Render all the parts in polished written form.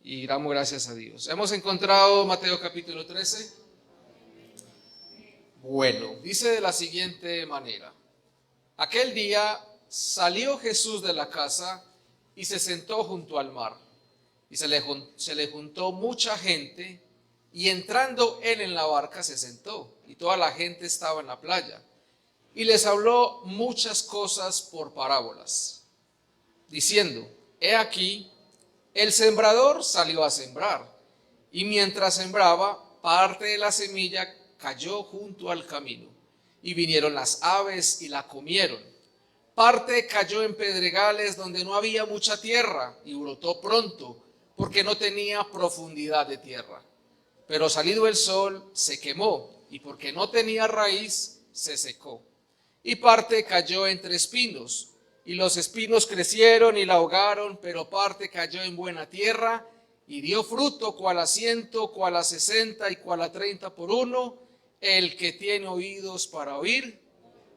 y damos gracias a Dios. ¿Hemos encontrado Mateo capítulo 13? Bueno, dice de la siguiente manera: aquel día salió Jesús de la casa y se sentó junto al mar, y se le juntó mucha gente, y entrando él en la barca se sentó, y toda la gente estaba en la playa, y les habló muchas cosas por parábolas, diciendo: he aquí, el sembrador salió a sembrar, y mientras sembraba, parte de la semilla cayó junto al camino, y vinieron las aves y la comieron. Parte cayó en pedregales donde no había mucha tierra, y brotó pronto, porque no tenía profundidad de tierra. Pero salido el sol, se quemó, y porque no tenía raíz, se secó. Y parte cayó entre espinos, y los espinos crecieron y la ahogaron, pero parte cayó en buena tierra, y dio fruto, cual a 100, cual a 60 y cual a 30 por uno. El que tiene oídos para oír,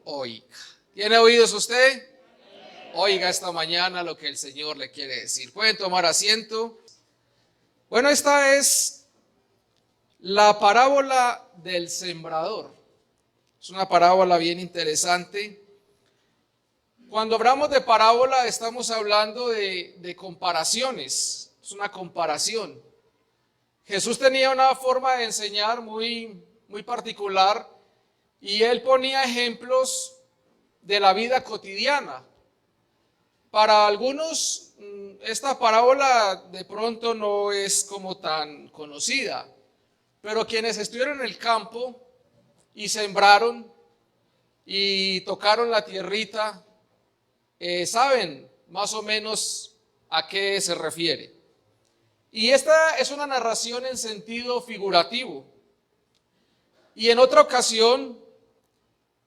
oiga. ¿Tiene oídos usted? Oiga esta mañana lo que el Señor le quiere decir. ¿Pueden tomar asiento? Bueno, esta es la parábola del sembrador. Es una parábola bien interesante. Cuando hablamos de parábola estamos hablando de comparaciones. Es una comparación. Jesús tenía una forma de enseñar muy particular, y él ponía ejemplos de la vida cotidiana. Para algunos esta parábola de pronto no es como tan conocida, pero quienes estuvieron en el campo y sembraron y tocaron la tierrita, saben más o menos a qué se refiere. Y esta es una narración en sentido figurativo. Y en otra ocasión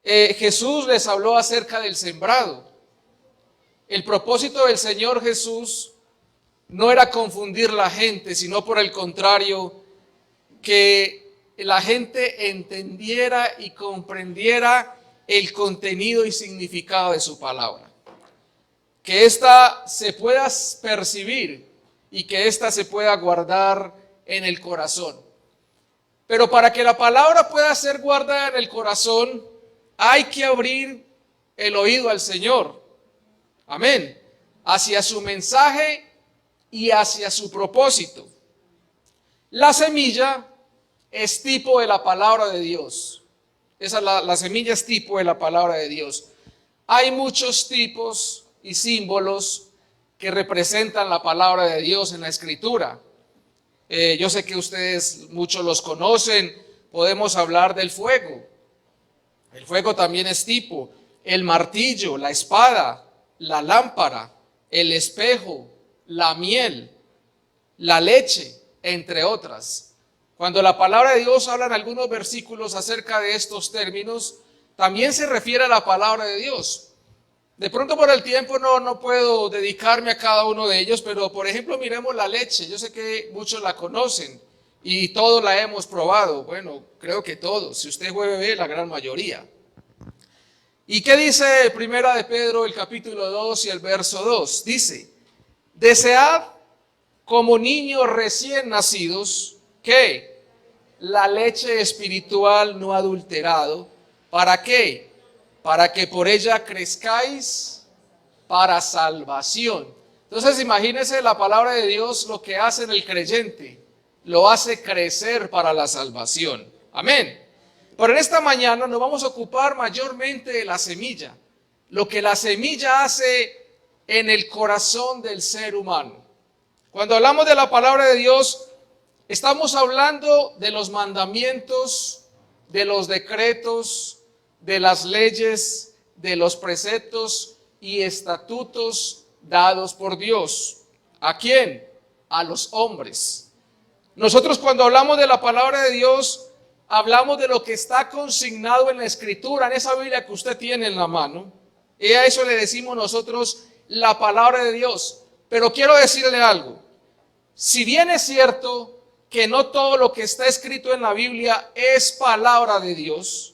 Jesús les habló acerca del sembrado. El propósito del Señor Jesús no era confundir la gente, sino por el contrario, que la gente entendiera y comprendiera el contenido y significado de su palabra. Que ésta se pueda percibir y que ésta se pueda guardar en el corazón. Pero para que la palabra pueda ser guardada en el corazón, hay que abrir el oído al Señor. Amén. Hacia su mensaje y hacia su propósito. La semilla es tipo de la palabra de Dios. La semilla es tipo de la palabra de Dios. Hay muchos tipos y símbolos que representan la palabra de Dios en la Escritura. Yo sé que ustedes muchos los conocen. Podemos hablar del fuego. El fuego también es tipo. El martillo, la espada, la lámpara, el espejo, la miel, la leche, entre otras. Cuando la palabra de Dios habla en algunos versículos acerca de estos términos, también se refiere a la palabra de Dios. De pronto por el tiempo no puedo dedicarme a cada uno de ellos, pero por ejemplo miremos la leche. Yo sé que muchos la conocen y todos la hemos probado. Bueno, creo que todos. Si usted fue bebé, la gran mayoría. ¿Y qué dice Primera de Pedro, el capítulo 2 y el verso 2? Dice: desead como niños recién nacidos, ¿qué? La leche espiritual no adulterado. ¿Para qué? Para que por ella crezcáis para salvación. Entonces imagínense la palabra de Dios, lo que hace en el creyente, lo hace crecer para la salvación. Amén. Pero en esta mañana nos vamos a ocupar mayormente de la semilla, lo que la semilla hace en el corazón del ser humano. Cuando hablamos de la palabra de Dios, estamos hablando de los mandamientos, de los decretos, de las leyes, de los preceptos y estatutos dados por Dios. ¿A quién? A los hombres. Nosotros cuando hablamos de la palabra de Dios, hablamos de lo que está consignado en la Escritura, en esa Biblia que usted tiene en la mano. Y a eso le decimos nosotros la palabra de Dios. Pero quiero decirle algo. Si bien es cierto que no todo lo que está escrito en la Biblia es palabra de Dios,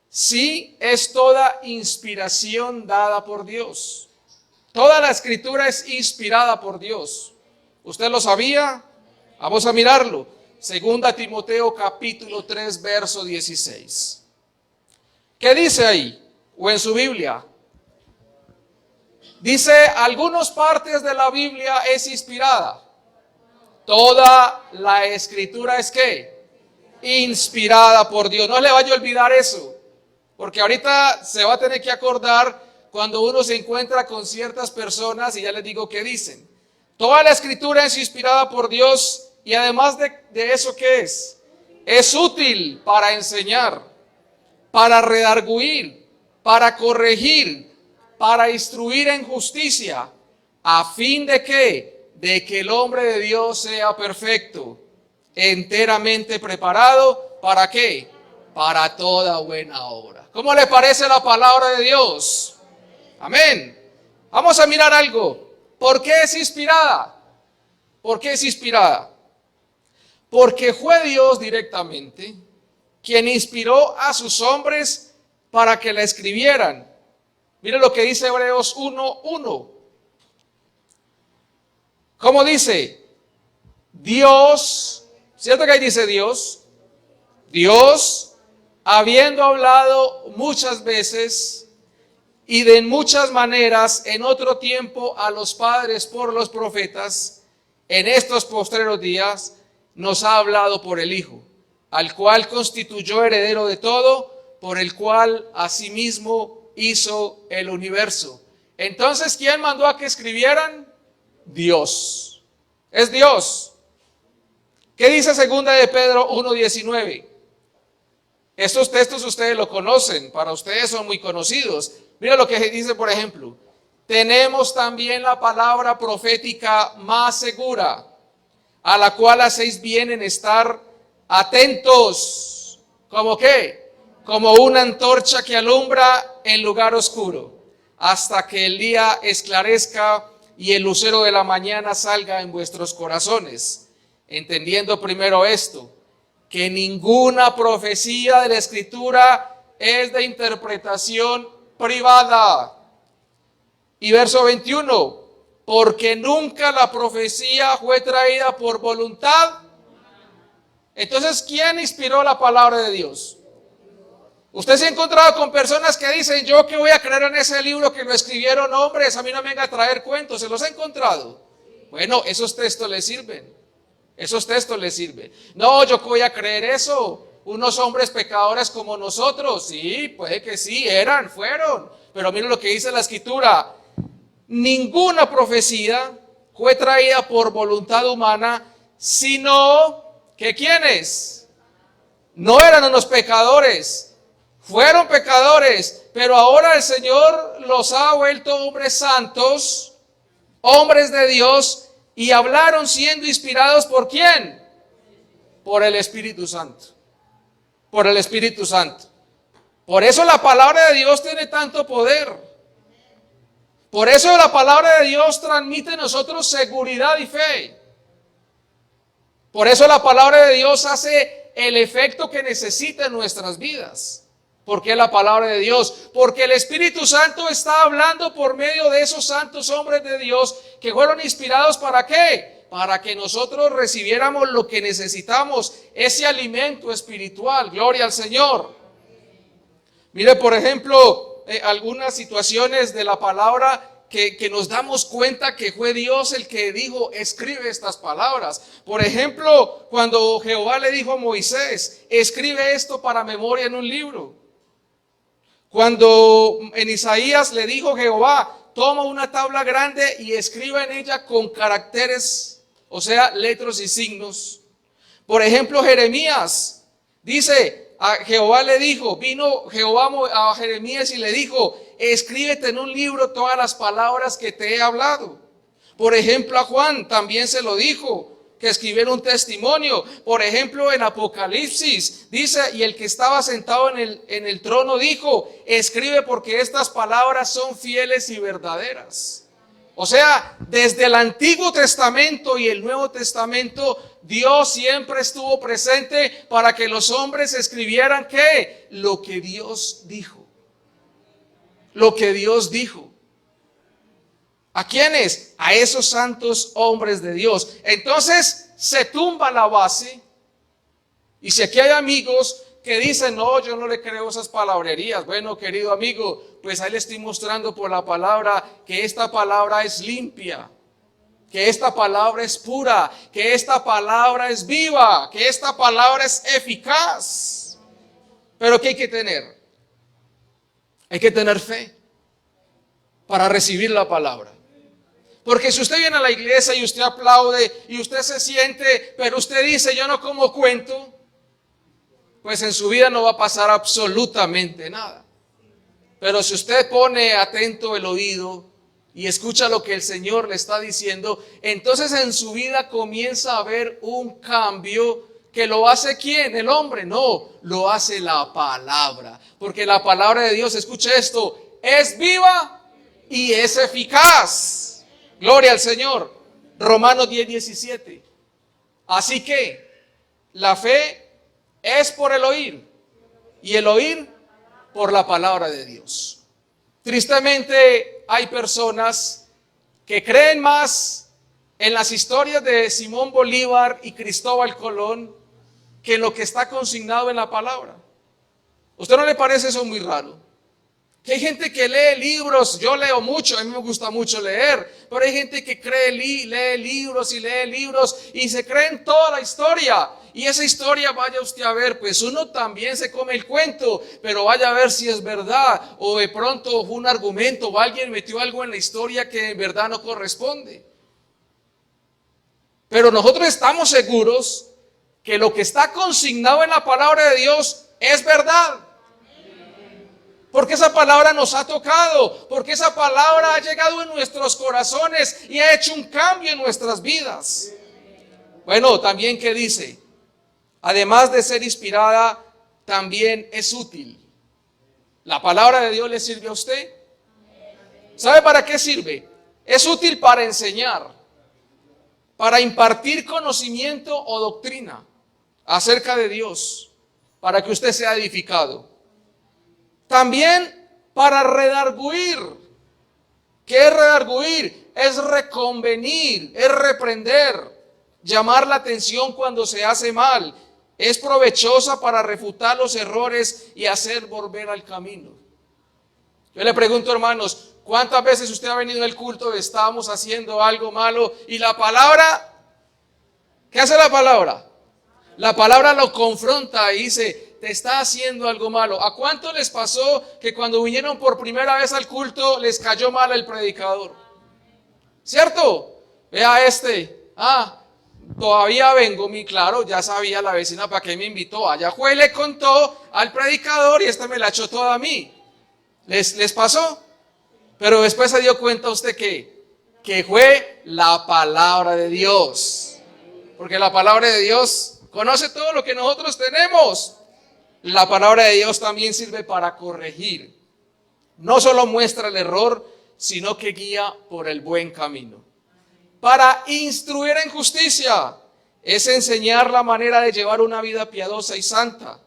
sí es toda inspiración dada por Dios. Toda la Escritura es inspirada por Dios. ¿Usted lo sabía? Vamos a mirarlo. Segunda Timoteo capítulo 3, verso 16. ¿Qué dice ahí? O en su Biblia. Dice, algunas partes de la Biblia es inspirada. Toda la escritura es ¿qué? Inspirada por Dios. No le vaya a olvidar eso. Porque ahorita se va a tener que acordar cuando uno se encuentra con ciertas personas y ya les digo qué dicen. Toda la escritura es inspirada por Dios y además de eso, ¿qué es? Es útil para enseñar, para redarguir, para corregir, para instruir en justicia, a fin de ¿qué? De que el hombre de Dios sea perfecto, enteramente preparado, ¿para qué? Para toda buena obra. ¿Cómo le parece la palabra de Dios? Amén. Vamos a mirar algo. ¿Por qué es inspirada? ¿Por qué es inspirada? Porque fue Dios directamente quien inspiró a sus hombres para que la escribieran. Mire lo que dice Hebreos 1:1. ¿Cómo dice? Dios, ¿cierto que ahí dice Dios? Dios, habiendo hablado muchas veces y de muchas maneras en otro tiempo a los padres por los profetas, en estos postreros días nos ha hablado por el Hijo, al cual constituyó heredero de todo, por el cual asimismo hizo el universo. Entonces, ¿quién mandó a que escribieran? Dios. Es Dios. ¿Qué dice segunda de Pedro 1:19? Estos textos ustedes lo conocen, para ustedes son muy conocidos. Mira lo que dice, por ejemplo. Tenemos también la palabra profética más segura, a la cual hacéis bien en estar atentos. ¿Cómo qué? Como una antorcha que alumbra en lugar oscuro, hasta que el día esclarezca y el lucero de la mañana salga en vuestros corazones. Entendiendo primero esto, que ninguna profecía de la Escritura es de interpretación privada. Y verso 21, porque nunca la profecía fue traída por voluntad. Entonces, ¿quién inspiró la palabra de Dios? Usted se ha encontrado con personas que dicen, yo que voy a creer en ese libro que lo escribieron hombres, a mí no me venga a traer cuentos. ¿Se los ha encontrado? Bueno, esos textos les sirven. Esos textos les sirven. No, yo que voy a creer eso. Unos hombres pecadores como nosotros. Sí, puede que sí, fueron. Pero miren lo que dice la Escritura. Ninguna profecía fue traída por voluntad humana, sino que ¿quiénes? No eran unos pecadores, fueron pecadores, pero ahora el Señor los ha vuelto hombres santos, hombres de Dios, y hablaron siendo inspirados ¿por quién? Por el Espíritu Santo. Por el Espíritu Santo. Por eso la palabra de Dios tiene tanto poder. Por eso la palabra de Dios transmite en nosotros seguridad y fe. Por eso la palabra de Dios hace el efecto que necesita en nuestras vidas. ¿Por qué la palabra de Dios? Porque el Espíritu Santo está hablando por medio de esos santos hombres de Dios que fueron inspirados ¿para qué? Para que nosotros recibiéramos lo que necesitamos, ese alimento espiritual. Gloria al Señor. Mire, por ejemplo, algunas situaciones de la palabra que nos damos cuenta que fue Dios el que dijo, escribe estas palabras. Por ejemplo, cuando Jehová le dijo a Moisés, escribe esto para memoria en un libro. Cuando en Isaías le dijo Jehová, toma una tabla grande y escriba en ella con caracteres, o sea, letras y signos. Por ejemplo, Jeremías dice, a Jehová le dijo, vino Jehová a Jeremías y le dijo, escríbete en un libro todas las palabras que te he hablado. Por ejemplo, a Juan también se lo dijo, que escribiera un testimonio. Por ejemplo, en Apocalipsis dice, y el que estaba sentado en el trono dijo, escribe porque estas palabras son fieles y verdaderas. O sea, desde el Antiguo Testamento y el Nuevo Testamento, Dios siempre estuvo presente para que los hombres escribieran ¿qué? Lo que Dios dijo. Lo que Dios dijo. ¿A quiénes? A esos santos hombres de Dios. Entonces se tumba la base. Y si aquí hay amigos que dicen, no, yo no le creo esas palabrerías. Bueno, querido amigo, pues ahí le estoy mostrando por la palabra que esta palabra es limpia, que esta palabra es pura, que esta palabra es viva, que esta palabra es eficaz. Pero ¿qué hay que tener? Hay que tener fe para recibir la palabra. Porque si usted viene a la iglesia y usted aplaude y usted se siente, pero usted dice, yo no como cuento, pues en su vida no va a pasar absolutamente nada. Pero si usted pone atento el oído y escucha lo que el Señor le está diciendo, entonces en su vida comienza a haber un cambio que lo hace ¿quién? El hombre. No, lo hace la palabra. Porque la palabra de Dios, escuche esto, es viva y es eficaz. Gloria al Señor. Romanos 10:17. Así que la fe es por el oír y el oír por la palabra de Dios. Tristemente hay personas que creen más en las historias de Simón Bolívar y Cristóbal Colón que en lo que está consignado en la palabra. ¿Usted no le parece eso muy raro? Que hay gente que lee libros, yo leo mucho, a mí me gusta mucho leer, pero hay gente que lee libros y se cree en toda la historia. Y esa historia, vaya usted a ver, pues uno también se come el cuento, pero vaya a ver si es verdad, o de pronto fue un argumento, o alguien metió algo en la historia que en verdad no corresponde. Pero nosotros estamos seguros que lo que está consignado en la palabra de Dios es verdad. Porque esa palabra nos ha tocado, porque esa palabra ha llegado en nuestros corazones y ha hecho un cambio en nuestras vidas. Bueno, también ¿qué dice? Además de ser inspirada, también es útil. ¿La palabra de Dios le sirve a usted? ¿Sabe para qué sirve? Es útil para enseñar, para impartir conocimiento o doctrina acerca de Dios, para que usted sea edificado. También para redarguir. ¿Qué es redarguir? Es reconvenir, es reprender, llamar la atención cuando se hace mal. Es provechosa para refutar los errores y hacer volver al camino. Yo le pregunto, hermanos, ¿cuántas veces usted ha venido al culto y estábamos haciendo algo malo y la palabra, ¿qué hace la palabra? La palabra lo confronta y dice, te está haciendo algo malo. ¿A cuánto les pasó que cuando vinieron por primera vez al culto les cayó mal el predicador? ¿Cierto? Vea todavía vengo, claro, ya sabía la vecina para qué me invitó. Allá fue y le contó al predicador y me la echó toda a mí. ¿Les pasó? Pero después se dio cuenta usted que fue la palabra de Dios. Porque la palabra de Dios conoce todo lo que nosotros tenemos. La palabra de Dios también sirve para corregir. No solo muestra el error, sino que guía por el buen camino. Para instruir en justicia, es enseñar la manera de llevar una vida piadosa y santa.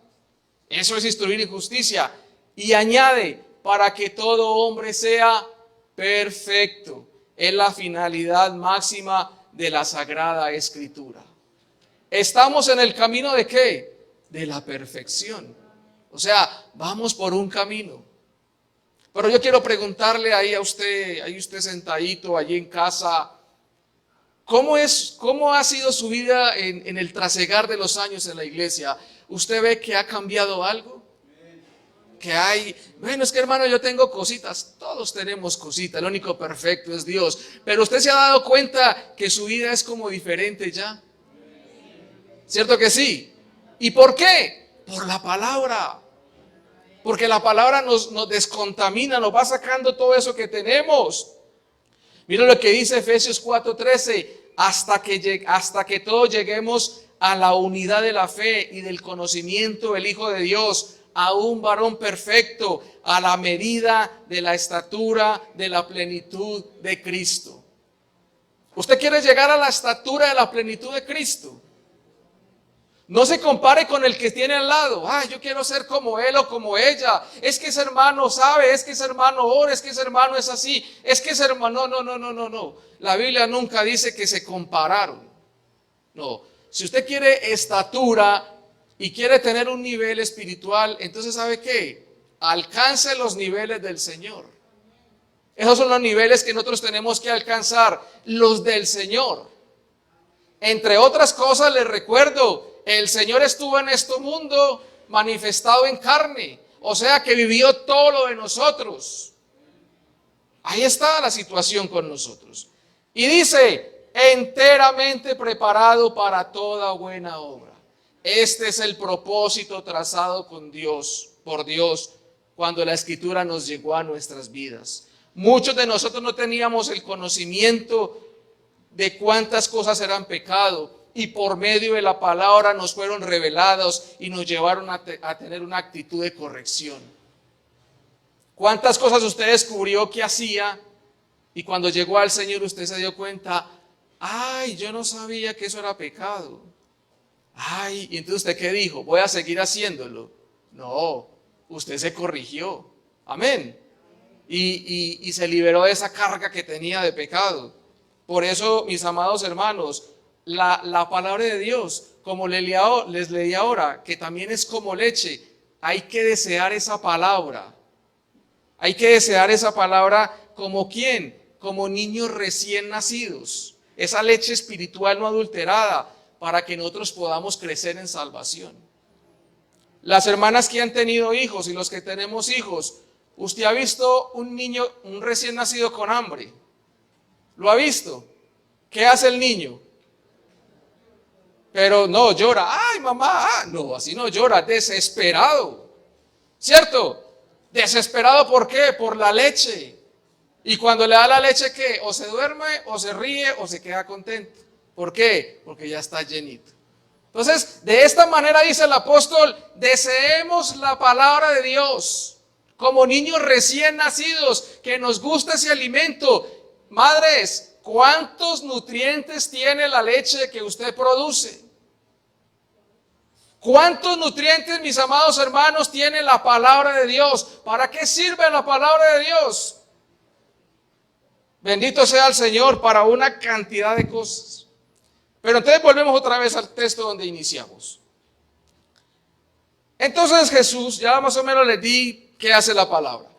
Eso es instruir en justicia. Y añade, para que todo hombre sea perfecto. Es la finalidad máxima de la Sagrada Escritura. ¿Estamos en el camino de qué? De la perfección. O sea, vamos por un camino. Pero yo quiero preguntarle ahí usted sentadito, allí en casa, ¿cómo ha sido su vida en el trasegar de los años en la iglesia? ¿Usted ve que ha cambiado algo? Es que hermano, yo tengo cositas, todos tenemos cositas, lo único perfecto es Dios. Pero usted se ha dado cuenta que su vida es como diferente ya. ¿Cierto que sí? ¿Y por qué? Por la palabra. Porque la palabra nos descontamina, nos va sacando todo eso que tenemos. Mira lo que dice Efesios 4:13, hasta que todos lleguemos a la unidad de la fe y del conocimiento del Hijo de Dios, a un varón perfecto, a la medida de la estatura de la plenitud de Cristo. ¿Usted quiere llegar a la estatura de la plenitud de Cristo? No se compare con el que tiene al lado. Yo quiero ser como él o como ella. Es que ese hermano sabe, es que ese hermano ora, es que ese hermano es así, es que ese hermano... No. La Biblia nunca dice que se compararon. No. Si usted quiere estatura y quiere tener un nivel espiritual, entonces ¿sabe qué? Alcance los niveles del Señor. Esos son los niveles que nosotros tenemos que alcanzar, los del Señor. Entre otras cosas, les recuerdo, el Señor estuvo en este mundo manifestado en carne, o sea que vivió todo lo de nosotros. Ahí está la situación con nosotros. Y dice, enteramente preparado para toda buena obra. Este es el propósito trazado por Dios, cuando la Escritura nos llegó a nuestras vidas. Muchos de nosotros no teníamos el conocimiento de cuántas cosas eran pecado, y por medio de la palabra nos fueron revelados y nos llevaron a tener una actitud de corrección. ¿Cuántas cosas usted descubrió que hacía y cuando llegó al Señor usted se dio cuenta, yo no sabía que eso era pecado? Y entonces usted ¿qué dijo? ¿Voy a seguir haciéndolo? No, usted se corrigió. Amén. Y se liberó de esa carga que tenía de pecado. Por eso, mis amados hermanos, la palabra de Dios, como les leí ahora, que también es como leche, hay que desear esa palabra. Hay que desear esa palabra como ¿quién? Como niños recién nacidos. Esa leche espiritual no adulterada, para que nosotros podamos crecer en salvación. Las hermanas que han tenido hijos y los que tenemos hijos, ¿usted ha visto un niño, un recién nacido con hambre? ¿Lo ha visto? ¿Qué hace el niño? Pero no llora, mamá, no, así no llora, desesperado, ¿cierto? Desesperado, ¿por qué? Por la leche. Y cuando le da la leche, ¿qué? O se duerme, o se ríe, o se queda contento. ¿Por qué? Porque ya está llenito. Entonces, de esta manera dice el apóstol, deseemos la palabra de Dios como niños recién nacidos, que nos gusta ese alimento. Madres, ¿cuántos nutrientes tiene la leche que usted produce? ¿Cuántos nutrientes, mis amados hermanos, tiene la palabra de Dios? ¿Para qué sirve la palabra de Dios? Bendito sea el Señor para una cantidad de cosas. Pero entonces volvemos otra vez al texto donde iniciamos. Entonces Jesús, ya más o menos les di qué hace la palabra.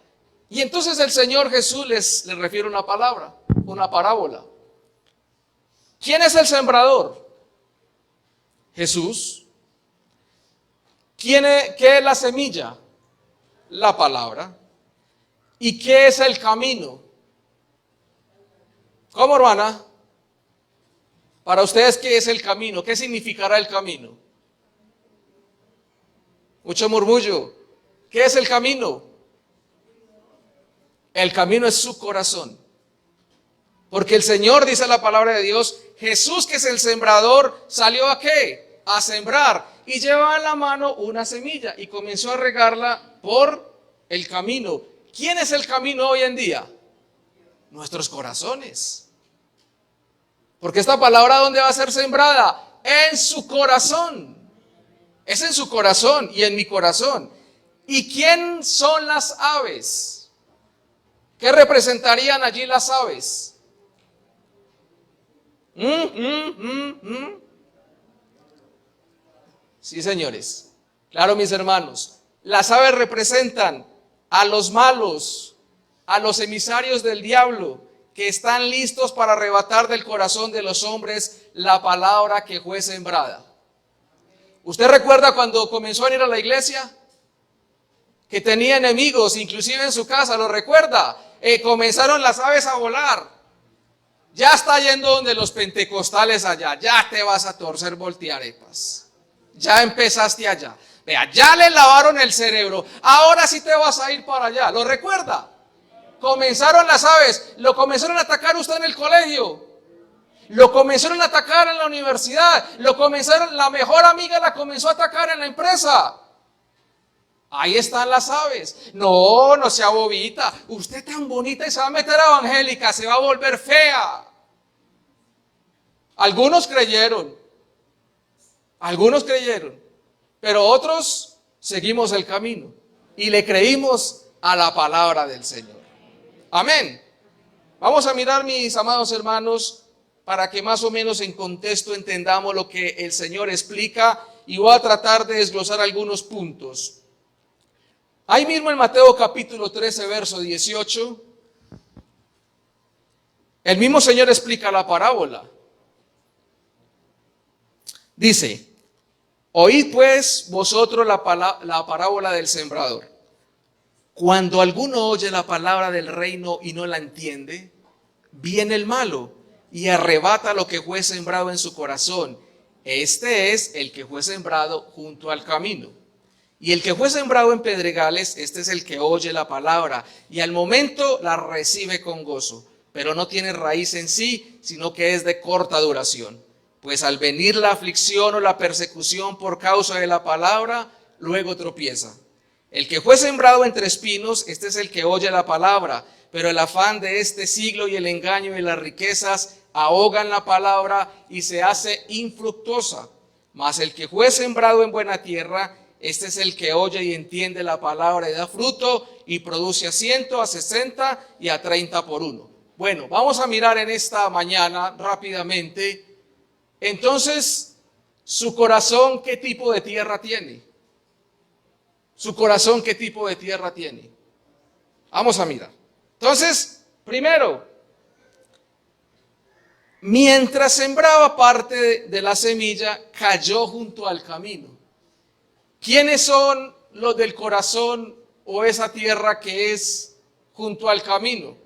Y entonces el Señor Jesús les refiere una palabra, una parábola. ¿Quién es el sembrador? Jesús. ¿Qué es la semilla? La palabra. ¿Y qué es el camino? ¿Cómo, hermana? Para ustedes, ¿qué es el camino? ¿Qué significará el camino? Mucho murmullo. ¿Qué es el camino? El camino es su corazón. Porque el Señor, dice la palabra de Dios, Jesús, que es el sembrador, ¿salió a qué? A sembrar. Y llevaba en la mano una semilla y comenzó a regarla por el camino. ¿Quién es el camino hoy en día? Nuestros corazones. Porque esta palabra, ¿dónde va a ser sembrada? En su corazón. Es en su corazón y en mi corazón. ¿Y quién son las aves? ¿Qué representarían allí las aves? Sí, señores. Claro, mis hermanos. Las aves representan a los malos, a los emisarios del diablo, que están listos para arrebatar del corazón de los hombres la palabra que fue sembrada. ¿Usted recuerda cuando comenzó a ir a la iglesia? Que tenía enemigos, inclusive en su casa, ¿lo recuerda? Comenzaron las aves a volar. Ya está yendo donde los pentecostales allá, ya te vas a torcer voltearepas. Ya empezaste allá. Vea, ya le lavaron el cerebro, ahora sí te vas a ir para allá. ¿Lo recuerda? Comenzaron las aves, lo comenzaron a atacar usted en el colegio, lo comenzaron a atacar en la universidad, la mejor amiga la comenzó a atacar en la empresa. Ahí están las aves. No, no sea bobita, usted tan bonita y se va a meter a evangélica, se va a volver fea. Algunos creyeron. Algunos creyeron, pero otros seguimos el camino y le creímos a la palabra del Señor. Amén. Vamos a mirar, mis amados hermanos, para que más o menos en contexto entendamos lo que el Señor explica, y voy a tratar de desglosar algunos puntos. Ahí mismo en Mateo capítulo 13, verso 18, el mismo Señor explica la parábola. Dice: oíd pues vosotros la parábola del sembrador. Cuando alguno oye la palabra del reino y no la entiende, viene el malo y arrebata lo que fue sembrado en su corazón. Este es el que fue sembrado junto al camino. Y el que fue sembrado en pedregales, este es el que oye la palabra y al momento la recibe con gozo, pero no tiene raíz en sí, sino que es de corta duración. Pues al venir la aflicción o la persecución por causa de la palabra, luego tropieza. El que fue sembrado entre espinos, este es el que oye la palabra, pero el afán de este siglo y el engaño y las riquezas ahogan la palabra y se hace infructuosa. Mas el que fue sembrado en buena tierra, este es el que oye y entiende la palabra y da fruto y produce a 100, a 60 y a 30 por uno. Bueno, vamos a mirar en esta mañana rápidamente. Entonces, ¿su corazón qué tipo de tierra tiene? ¿Su corazón qué tipo de tierra tiene? Vamos a mirar. Entonces, primero, mientras sembraba parte de la semilla, cayó junto al camino. ¿Quiénes son los del corazón o esa tierra que es junto al camino?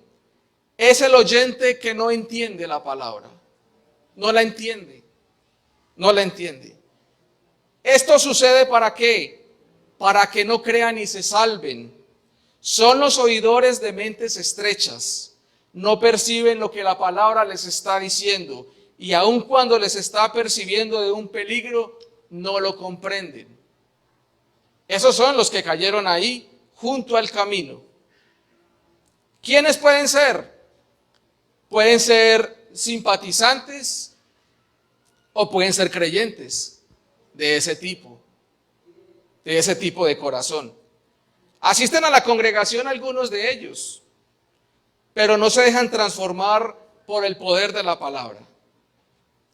Es el oyente que no entiende la palabra. No la entiende. No la entiende. ¿Esto sucede para qué? Para que no crean y se salven. Son los oidores de mentes estrechas. No perciben lo que la palabra les está diciendo. Y aun cuando les está percibiendo de un peligro, no lo comprenden. Esos son los que cayeron ahí junto al camino. ¿Quiénes pueden ser? Pueden ser simpatizantes o pueden ser creyentes de ese tipo de corazón. Asisten a la congregación algunos de ellos, pero no se dejan transformar por el poder de la palabra.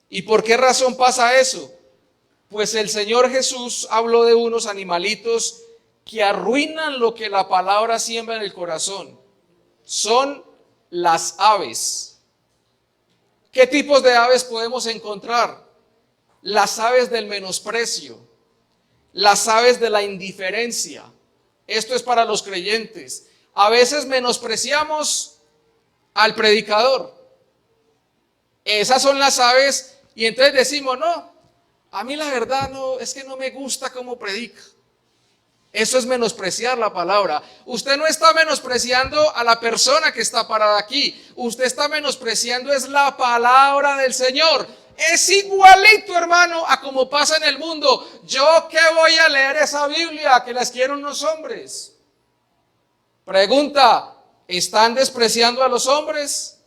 ¿Y por qué razón pasa eso? Pues el Señor Jesús habló de unos animalitos que arruinan lo que la palabra siembra en el corazón. Son las aves. ¿Qué tipos de aves podemos encontrar? Las aves del menosprecio, las aves de la indiferencia. Esto es para los creyentes. A veces menospreciamos al predicador. Esas son las aves y entonces decimos, no, a mí la verdad no, es que no me gusta cómo predica. Eso es menospreciar la palabra. Usted no está menospreciando a la persona que está parada aquí. Usted está menospreciando es la palabra del Señor. Es igualito, hermano, a como pasa en el mundo. ¿Yo qué voy a leer esa Biblia que la escribieron unos hombres? Pregunta, ¿están despreciando a los hombres?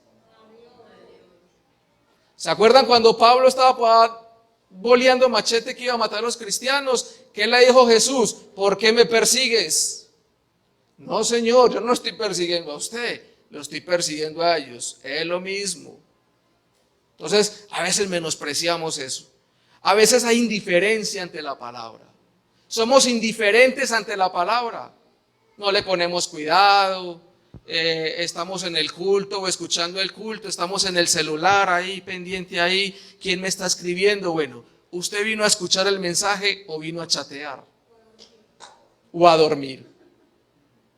¿Se acuerdan cuando Pablo estaba boleando machete que iba a matar a los cristianos? ¿Qué le dijo Jesús? ¿Por qué me persigues? No, Señor, yo no estoy persiguiendo a usted, lo estoy persiguiendo a ellos. Es lo mismo. Entonces, a veces menospreciamos eso. A veces hay indiferencia ante la palabra. Somos indiferentes ante la palabra. No le ponemos cuidado. Estamos en el culto o escuchando el culto. Estamos en el celular ahí, pendiente ahí. ¿Quién me está escribiendo? Bueno, ¿usted vino a escuchar el mensaje o vino a chatear? O a dormir.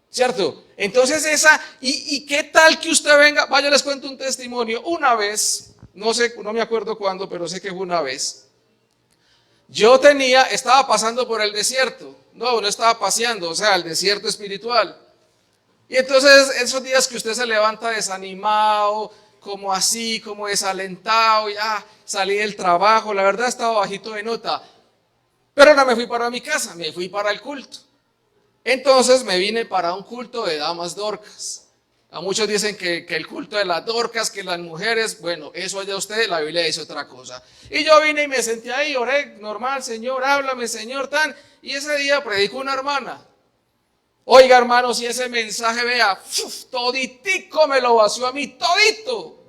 ¿Cierto? Entonces ¿y qué tal que usted venga? Vaya, les cuento un testimonio. Una vez, no sé, no me acuerdo cuándo, pero sé que fue una vez. Yo estaba pasando por el desierto. No estaba paseando, o sea, el desierto espiritual. Y entonces esos días que usted se levanta desanimado, como así, como desalentado, ya salí del trabajo, la verdad estaba bajito de nota. Pero no me fui para mi casa, me fui para el culto. Entonces me vine para un culto de damas dorcas. A muchos dicen que el culto de las Dorcas, que las mujeres, bueno, eso allá ustedes, la Biblia dice otra cosa. Y yo vine y me senté ahí, oré, normal, Señor, háblame, Señor, tan. Y ese día predicó una hermana. Oiga, hermanos, y ese mensaje, vea, toditico me lo vació a mí, todito.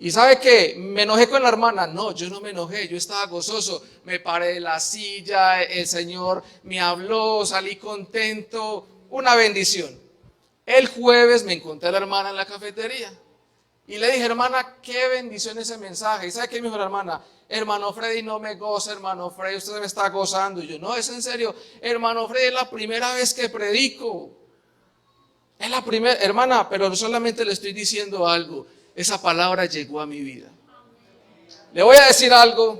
Y ¿sabe qué? Me enojé con la hermana. No, yo no me enojé, yo estaba gozoso. Me paré de la silla, el Señor me habló, salí contento, una bendición. El jueves me encontré a la hermana en la cafetería y le dije, hermana, qué bendición ese mensaje. ¿Y sabe qué me dijo la hermana? Hermano Freddy, no me goza, hermano Freddy, usted me está gozando. Y yo, no, es en serio, hermano Freddy, es la primera vez que predico. Es la primera, hermana, pero solamente le estoy diciendo algo. Esa palabra llegó a mi vida. Le voy a decir algo.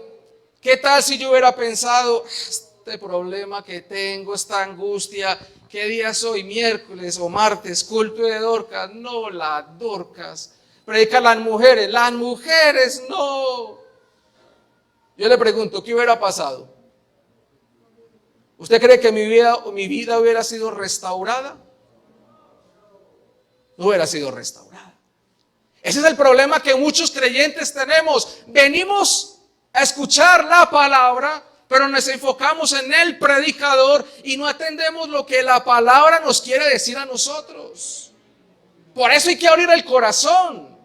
¿Qué tal si yo hubiera pensado, este problema que tengo, esta angustia, qué día soy, miércoles o martes, culto de Dorcas? No, las Dorcas. Predican las mujeres no. Yo le pregunto, ¿qué hubiera pasado? ¿Usted cree que mi vida hubiera sido restaurada? No hubiera sido restaurada. Ese es el problema que muchos creyentes tenemos. Venimos a escuchar la palabra, pero nos enfocamos en el predicador y no atendemos lo que la palabra nos quiere decir a nosotros. Por eso hay que abrir el corazón.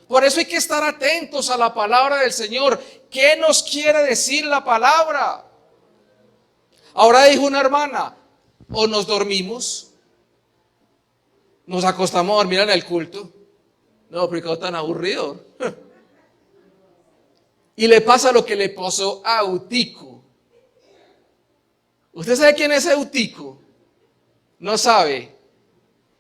Por eso hay que estar atentos a la palabra del Señor. ¿Qué nos quiere decir la palabra? Ahora dijo una hermana, o nos dormimos, nos acostamos a dormir en el culto. No, pero tan aburrido. Y le pasa lo que le pasó a Eutico. ¿Usted sabe quién es Eutico? No sabe.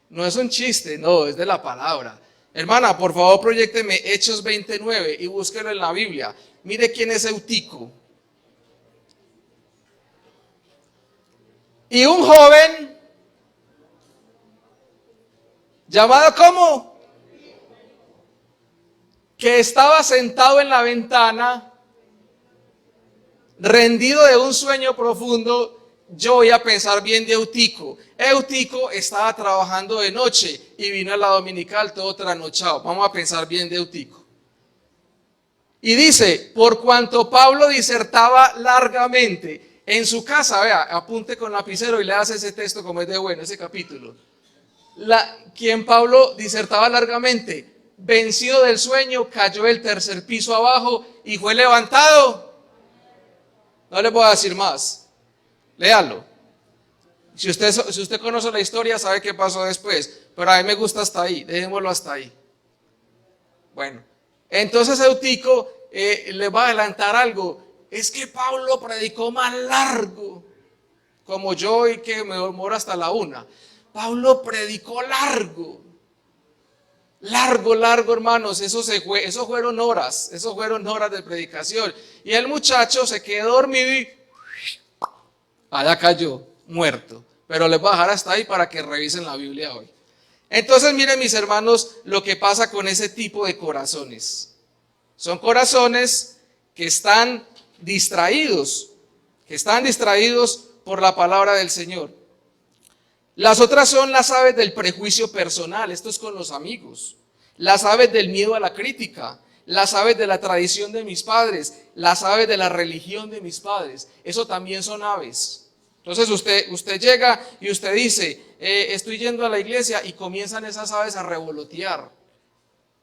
No es un chiste, no, es de la palabra. Hermana, por favor, proyécteme Hechos 29 y búsquelo en la Biblia. Mire quién es Eutico. Y un joven llamado ¿cómo? Que estaba sentado en la ventana, rendido de un sueño profundo. Yo voy a pensar bien de Eutico. Eutico estaba trabajando de noche y vino a la dominical todo trasnochado. Vamos a pensar bien de Eutico. Y dice, por cuanto Pablo disertaba largamente en su casa, vea, apunte con lapicero y le hace ese texto como es de bueno, ese capítulo. Quien Pablo disertaba largamente, vencido del sueño, cayó del tercer piso abajo y fue levantado. No le puedo decir más. Léalo. Si usted conoce la historia, sabe qué pasó después. Pero a mí me gusta hasta ahí. Dejémoslo hasta ahí. Bueno, entonces Eutico le va a adelantar algo. Es que Pablo predicó más largo. Como yo y que me demoro hasta la 1. Pablo predicó largo. Largo, hermanos. Eso fueron horas. Eso fueron horas de predicación. Y el muchacho se quedó dormido y allá cayó, muerto. Pero les voy a dejar hasta ahí para que revisen la Biblia hoy. Entonces, miren mis hermanos, lo que pasa con ese tipo de corazones. Son corazones que están distraídos por la palabra del Señor. Las otras son las aves del prejuicio personal, esto es con los amigos. Las aves del miedo a la crítica, las aves de la tradición de mis padres, las aves de la religión de mis padres. Eso también son aves. Entonces usted llega y usted dice, estoy yendo a la iglesia, y comienzan esas aves a revolotear.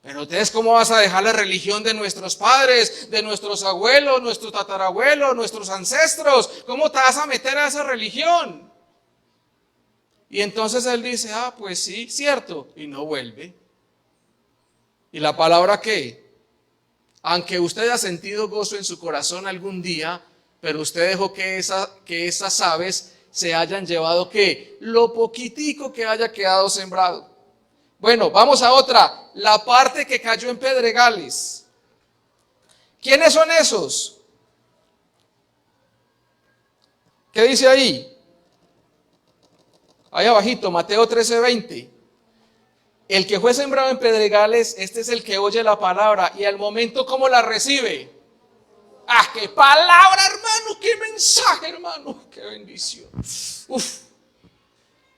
Pero ustedes, ¿cómo vas a dejar la religión de nuestros padres, de nuestros abuelos, nuestros tatarabuelos, nuestros ancestros? ¿Cómo te vas a meter a esa religión? Y entonces él dice, pues sí, cierto, y no vuelve. ¿Y la palabra qué? Aunque usted haya sentido gozo en su corazón algún día, pero usted dejó que esas aves se hayan llevado ¿qué? Lo poquitico que haya quedado sembrado. Bueno, vamos a otra, la parte que cayó en pedregales. ¿Quiénes son esos? ¿Qué dice ahí? Ahí abajito, Mateo 13:20. El que fue sembrado en pedregales, este es el que oye la palabra y al momento ¿cómo la recibe? ¡Qué palabra, hermano! ¡Qué mensaje, hermano! ¡Qué bendición!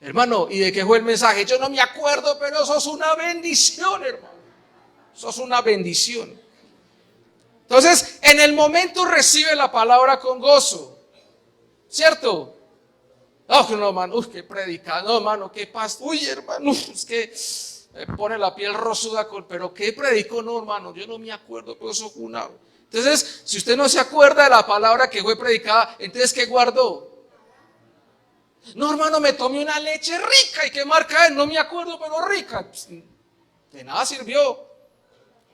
Hermano, ¿y de qué fue el mensaje? Yo no me acuerdo, pero eso es una bendición, hermano. Eso es una bendición. Entonces, en el momento recibe la palabra con gozo. ¿Cierto? No, hermano, qué predicado, no, hermano, qué pastor. Uy, hermano, es que me pone la piel rosuda, pero qué predicó, no, hermano, yo no me acuerdo, pero eso fue una. Entonces, si usted no se acuerda de la palabra que fue predicada, entonces, ¿qué guardó? No, hermano, me tomé una leche rica, ¿y qué marca es? No me acuerdo, pero rica. Pues, de nada sirvió.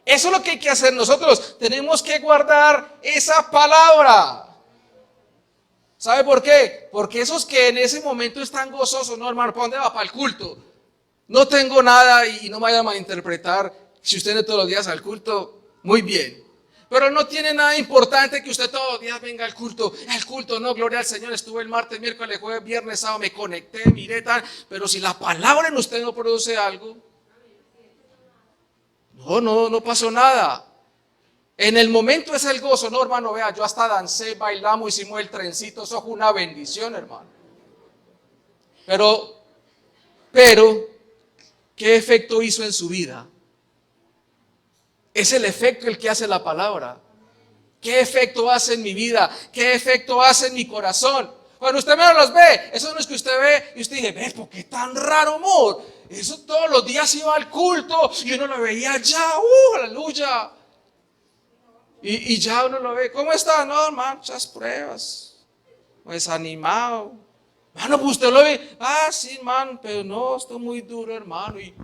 Eso es lo que hay que hacer nosotros. Tenemos que guardar esa palabra. ¿Sabe por qué? Porque esos que en ese momento están gozosos, no, hermano, ¿para dónde va? Para el culto. No tengo nada y no me vaya a malinterpretar. Si usted viene todos los días al culto, muy bien. Pero no tiene nada importante que usted todos los días venga al culto. El culto, no, gloria al Señor. Estuve el martes, miércoles, jueves, viernes, sábado, me conecté, miré tal. Pero si la palabra en usted no produce algo, no pasó nada. En el momento es el gozo, no, hermano, vea, yo hasta dancé, bailamos, hicimos el trencito, eso fue una bendición, hermano. Pero, ¿qué efecto hizo en su vida? Es el efecto el que hace la palabra. ¿Qué efecto hace en mi vida? ¿Qué efecto hace en mi corazón? Cuando usted me los ve, eso no es que usted ve y usted dice, ve, ¿por qué tan raro, amor? Eso todos los días iba al culto y uno lo veía allá, aleluya. Y ya uno lo ve, ¿cómo está? No, hermano, muchas pruebas, desanimado. Mano, pues usted lo ve, sí, hermano, pero no, esto es muy duro, hermano. Y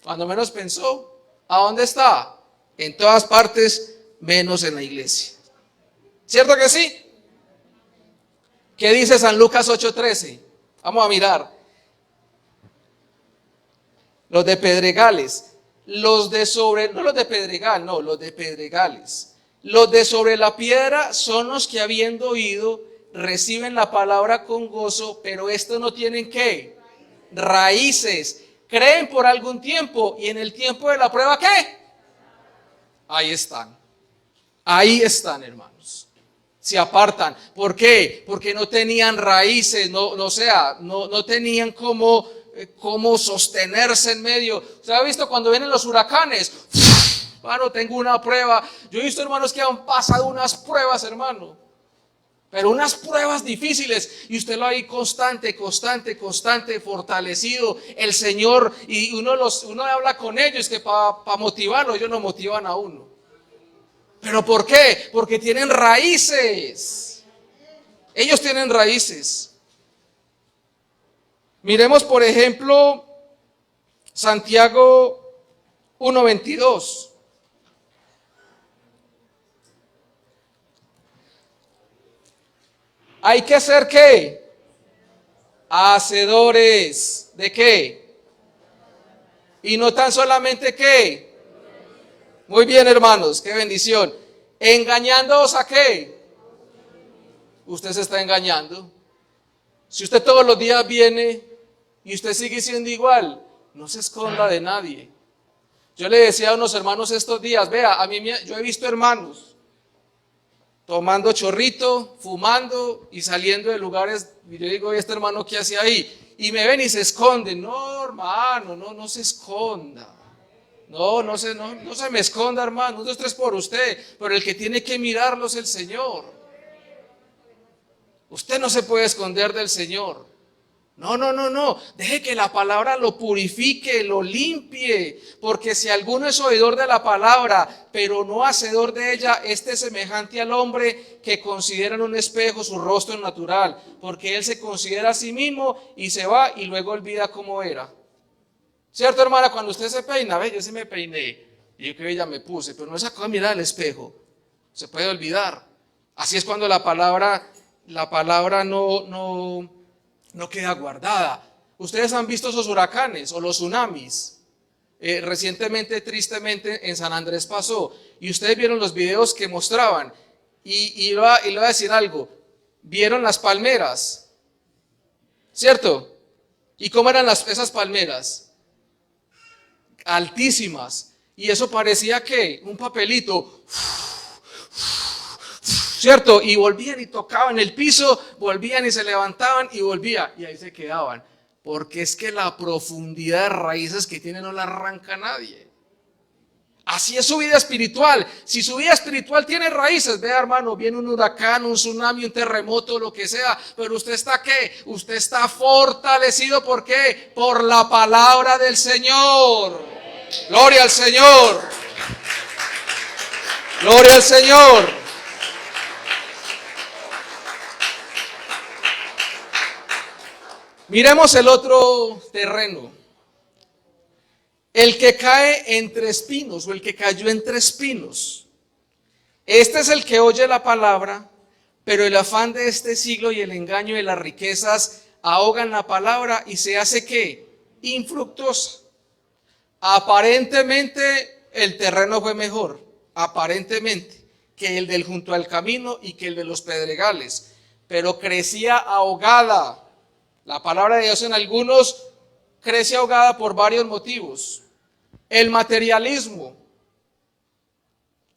cuando menos pensó, ¿a dónde está? En todas partes, menos en la iglesia. ¿Cierto que sí? ¿Qué dice San Lucas 8:13? Vamos a mirar. Los de Pedregales, los de Pedregales. Los de sobre la piedra son los que habiendo oído, reciben la palabra con gozo, pero estos no tienen ¿qué? Raíces. Creen por algún tiempo y en el tiempo de la prueba ¿qué? Ahí están, hermanos. Se apartan. ¿Por qué? Porque no tenían raíces, no tenían cómo sostenerse en medio. ¿Se ha visto cuando vienen los huracanes? Hermano, tengo una prueba. Yo he visto hermanos que han pasado unas pruebas, hermano. Pero unas pruebas difíciles. Y usted lo hay constante, fortalecido. El Señor, y uno habla con ellos que para motivarlo, ellos no motivan a uno. ¿Pero por qué? Porque tienen raíces. Ellos tienen raíces. Miremos, por ejemplo, Santiago 1:22. Hay que ser ¿qué? Hacedores ¿de qué? Y no tan solamente ¿qué? Muy bien, hermanos, qué bendición. ¿Engañándoos a qué? Usted se está engañando. Si usted todos los días viene y usted sigue siendo igual, no se esconda de nadie. Yo le decía a unos hermanos estos días, vea, yo he visto hermanos tomando chorrito, fumando y saliendo de lugares, y yo digo, ¿y este hermano qué hace ahí? Y me ven y se esconden. No, hermano, no se esconda. No se me esconda, hermano. 1, 2, 3 por usted, pero el que tiene que mirarlo es el Señor. Usted no se puede esconder del Señor. No. Deje que la palabra lo purifique, lo limpie. Porque si alguno es oidor de la palabra, pero no hacedor de ella, este es semejante al hombre que considera en un espejo su rostro natural. Porque él se considera a sí mismo y se va y luego olvida cómo era. ¿Cierto, hermana? Cuando usted se peina, yo sí me peiné. Y yo que ya me puse, pero no sacó a mirar al espejo. Se puede olvidar. Así es cuando la palabra no queda guardada. Ustedes han visto esos huracanes o los tsunamis. Recientemente, tristemente, en San Andrés pasó. Y ustedes vieron los videos que mostraban. Y le voy a decir algo. ¿Vieron las palmeras? ¿Cierto? ¿Y cómo eran esas palmeras? Altísimas. Y eso parecía que un papelito. ¿Cierto? Y volvían y tocaban el piso, volvían y se levantaban y volvían. Y ahí se quedaban. Porque es que la profundidad de raíces que tiene no la arranca nadie. Así es su vida espiritual. Si su vida espiritual tiene raíces, vea hermano, viene un huracán, un tsunami, un terremoto, lo que sea, pero usted está ¿qué? Usted está fortalecido. ¿Por qué? Por la palabra del Señor. Gloria al Señor. Gloria al Señor. Miremos el otro terreno. El que cae entre espinos, o el que cayó entre espinos. Este es el que oye la palabra, pero el afán de este siglo y el engaño de las riquezas ahogan la palabra y se hace ¿qué? Infructuosa. Aparentemente el terreno fue mejor, aparentemente, que el del junto al camino y que el de los pedregales, pero crecía ahogada. La palabra de Dios en algunos crece ahogada por varios motivos. El materialismo,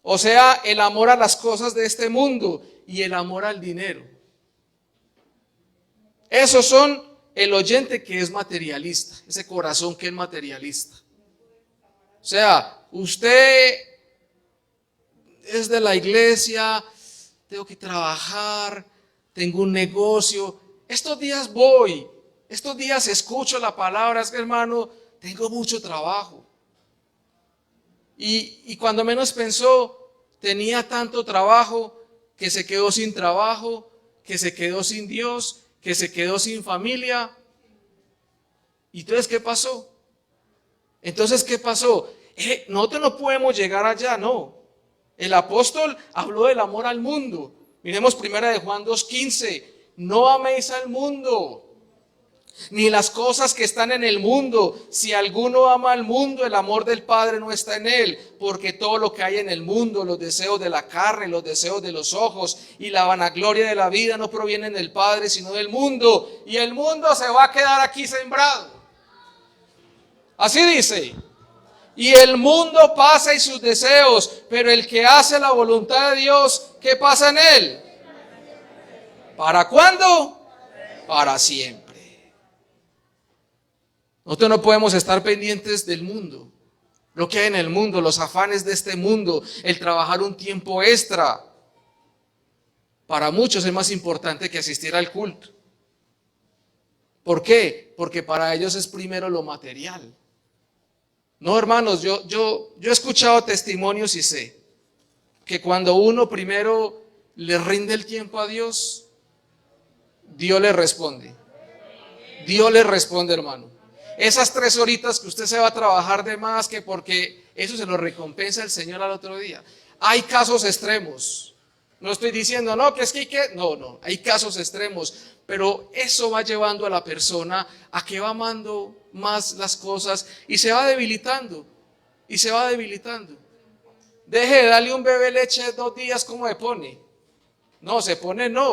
o sea, el amor a las cosas de este mundo y el amor al dinero. Esos son el oyente que es materialista, ese corazón que es materialista. O sea, usted es de la iglesia, tengo que trabajar, tengo un negocio, estos días voy, estos días escucho la palabra, es que hermano, tengo mucho trabajo. Y cuando menos pensó, tenía tanto trabajo que se quedó sin trabajo, que se quedó sin Dios, que se quedó sin familia. ¿Y entonces qué pasó? Nosotros no podemos llegar allá, no. El apóstol habló del amor al mundo. Miremos primera de Juan 2:15. No améis al mundo, ni las cosas que están en el mundo. Si alguno ama al mundo, el amor del Padre no está en él, porque todo lo que hay en el mundo, los deseos de la carne, los deseos de los ojos y la vanagloria de la vida no provienen del Padre, sino del mundo. Y el mundo se va a quedar aquí sembrado. Así dice. Y el mundo pasa y sus deseos, pero el que hace la voluntad de Dios, ¿qué pasa en él? ¿Para cuándo? Para siempre. Nosotros no podemos estar pendientes del mundo, lo que hay en el mundo, los afanes de este mundo, el trabajar un tiempo extra. Para muchos es más importante que asistir al culto. ¿Por qué? Porque para ellos es primero lo material. No, hermanos, yo he escuchado testimonios y sé que cuando uno primero le rinde el tiempo a Dios, Dios le responde. Dios le responde, hermano. Esas 3 horitas que usted se va a trabajar de más, que porque eso se lo recompensa el Señor al otro día. Hay casos extremos. No estoy diciendo, no, que es que hay que... No, hay casos extremos. Pero eso va llevando a la persona a que va amando más las cosas y se va debilitando. Y se va debilitando. Deje de darle un bebé leche 2 días, ¿cómo se pone? No,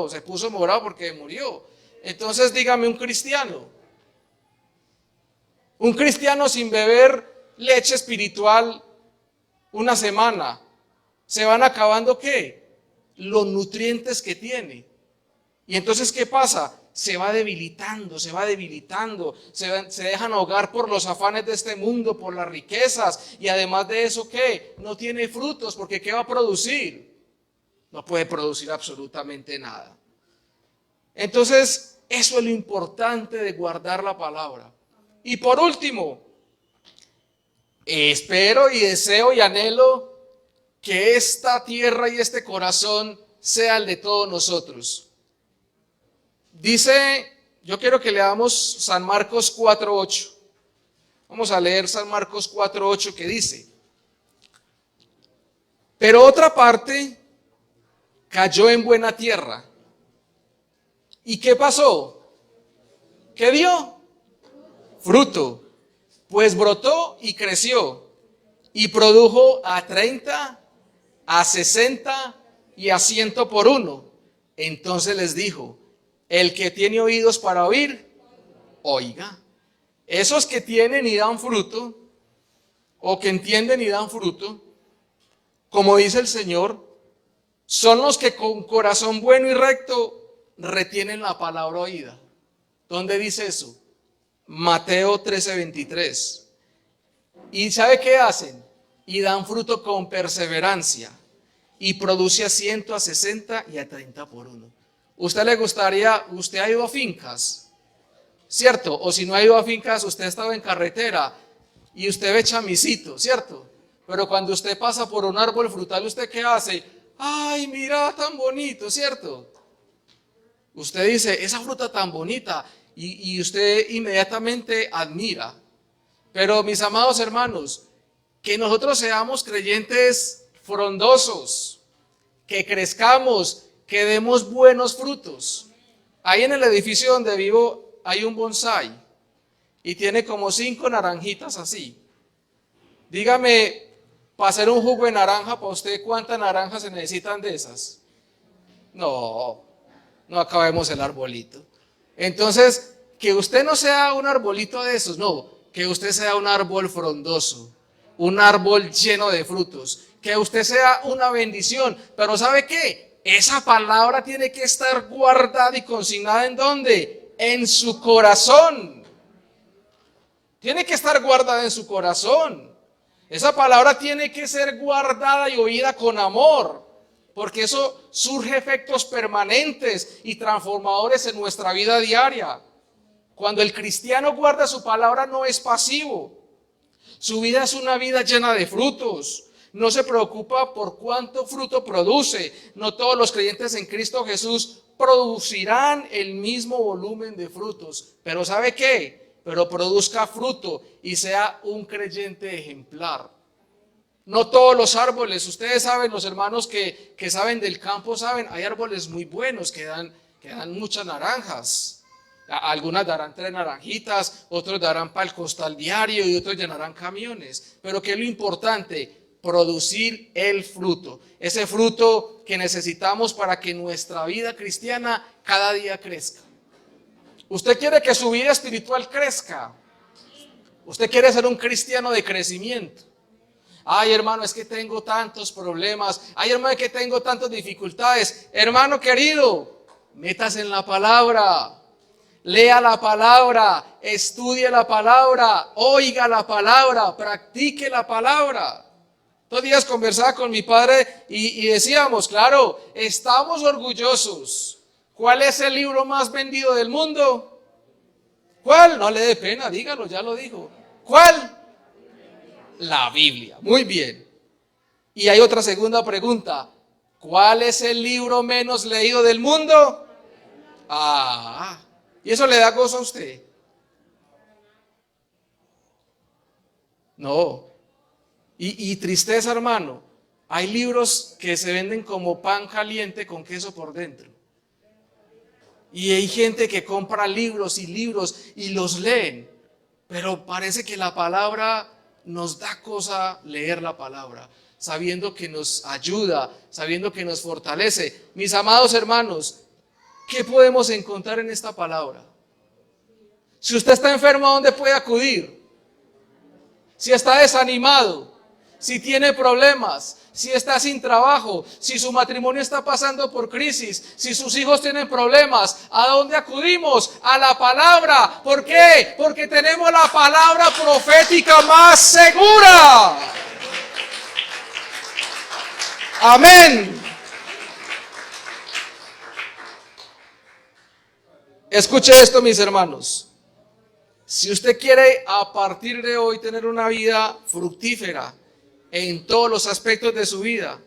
se puso morado porque murió. Entonces dígame un cristiano sin beber leche espiritual una semana, ¿se van acabando qué? Los nutrientes que tiene. Y entonces ¿qué pasa? Se va debilitando, se dejan ahogar por los afanes de este mundo, por las riquezas, y además de eso ¿qué? No tiene frutos, porque ¿qué va a producir? No puede producir absolutamente nada. Entonces, eso es lo importante de guardar la palabra. Y por último, espero y deseo y anhelo que esta tierra y este corazón sea el de todos nosotros. Dice, yo quiero que leamos San Marcos 4:8. Vamos a leer San Marcos 4:8 que dice: pero otra parte cayó en buena tierra. ¿Y qué pasó? ¿Qué dio? Fruto. Pues brotó y creció y produjo a 30, a 60 y a 100 por uno. Entonces les dijo: el que tiene oídos para oír, oiga. Esos que tienen y dan fruto, o que entienden y dan fruto, como dice el Señor, son los que con corazón bueno y recto retienen la palabra oída. ¿Dónde dice eso? Mateo 13:23. ¿Y sabe qué hacen? Y dan fruto con perseverancia. Y produce a 100, a 60 y a 30 por uno. ¿Usted le gustaría, usted ha ido a fincas? ¿Cierto? O si no ha ido a fincas, usted ha estado en carretera y usted ve chamisito, ¿cierto? Pero cuando usted pasa por un árbol frutal, ¿usted qué hace? ¡Ay, mira, tan bonito!, ¿cierto? Usted dice, esa fruta tan bonita, y usted inmediatamente admira. Pero mis amados hermanos, que nosotros seamos creyentes frondosos, que crezcamos, que demos buenos frutos. Ahí en el edificio donde vivo hay un bonsái y tiene como 5 naranjitas así. Dígame, para hacer un jugo de naranja, para usted, ¿cuántas naranjas se necesitan de esas? No acabemos el arbolito. Entonces, que usted no sea un arbolito de esos, no, que usted sea un árbol frondoso, un árbol lleno de frutos, que usted sea una bendición. Pero ¿sabe qué? Esa palabra tiene que estar guardada y consignada ¿en dónde? En su corazón. Tiene que estar guardada en su corazón. Esa palabra tiene que ser guardada y oída con amor, porque eso surge efectos permanentes y transformadores en nuestra vida diaria. Cuando el cristiano guarda su palabra, no es pasivo. Su vida es una vida llena de frutos. No se preocupa por cuánto fruto produce. No todos los creyentes en Cristo Jesús producirán el mismo volumen de frutos. Pero ¿sabe qué? Pero produzca fruto y sea un creyente ejemplar. No todos los árboles, ustedes saben, los hermanos que saben del campo saben, hay árboles muy buenos que dan muchas naranjas. Algunas darán 3 naranjitas, otros darán para el costal diario y otros llenarán camiones. Pero ¿qué es lo importante? Producir el fruto. Ese fruto que necesitamos para que nuestra vida cristiana cada día crezca. Usted quiere que su vida espiritual crezca. Usted quiere ser un cristiano de crecimiento. Ay, hermano, es que tengo tantos problemas. Ay, hermano, es que tengo tantas dificultades. Hermano querido, métase en la palabra. Lea la palabra, estudie la palabra, oiga la palabra, practique la palabra. Todos días conversaba con mi padre y decíamos, claro, estamos orgullosos. ¿Cuál es el libro más vendido del mundo? ¿Cuál? No le dé pena, dígalo, ya lo dijo. ¿Cuál? La Biblia. Muy bien. Y hay otra segunda pregunta. ¿Cuál es el libro menos leído del mundo? ¿Y eso le da gozo a usted? No. Y tristeza, hermano. Hay libros que se venden como pan caliente con queso por dentro. Y hay gente que compra libros y libros y los leen. Pero parece que la palabra nos da cosa leer la palabra, sabiendo que nos ayuda, sabiendo que nos fortalece. Mis amados hermanos, ¿qué podemos encontrar en esta palabra? Si usted está enfermo, ¿a dónde puede acudir? Si está desanimado, si tiene problemas, si está sin trabajo, si su matrimonio está pasando por crisis, si sus hijos tienen problemas, ¿a dónde acudimos? A la palabra. ¿Por qué? Porque tenemos la palabra profética más segura. Amén. Escuche esto, mis hermanos. Si usted quiere a partir de hoy tener una vida fructífera en todos los aspectos de su vida,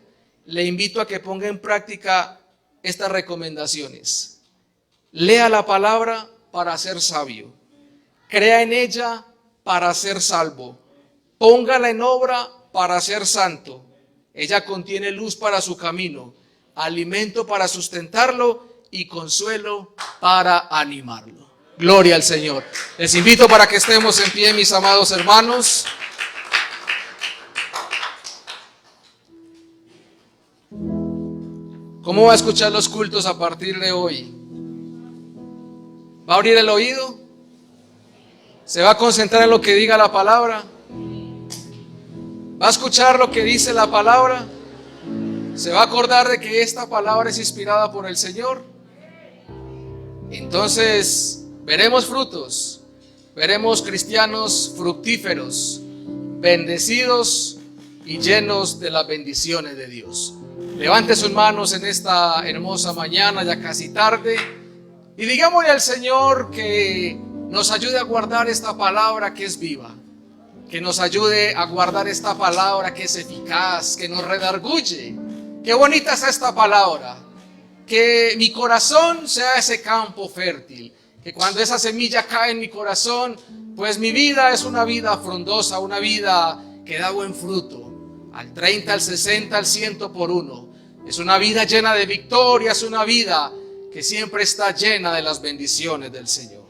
le invito a que ponga en práctica estas recomendaciones. Lea la palabra para ser sabio. Crea en ella para ser salvo. Póngala en obra para ser santo. Ella contiene luz para su camino, alimento para sustentarlo y consuelo para animarlo. Gloria al Señor. Les invito para que estemos en pie, mis amados hermanos. ¿Cómo va a escuchar los cultos a partir de hoy? ¿Va a abrir el oído? ¿Se va a concentrar en lo que diga la palabra? ¿Va a escuchar lo que dice la palabra? ¿Se va a acordar de que esta palabra es inspirada por el Señor? Entonces veremos frutos. Veremos cristianos fructíferos, bendecidos y llenos de las bendiciones de Dios. Levante sus manos en esta hermosa mañana, ya casi tarde, y digámosle al Señor que nos ayude a guardar esta palabra que es viva, que nos ayude a guardar esta palabra que es eficaz, que nos redarguye. Qué bonita es esta palabra. Que mi corazón sea ese campo fértil, que cuando esa semilla cae en mi corazón, pues mi vida es una vida frondosa, una vida que da buen fruto, al 30, al 60, al 100 por uno. Es una vida llena de victorias, una vida que siempre está llena de las bendiciones del Señor.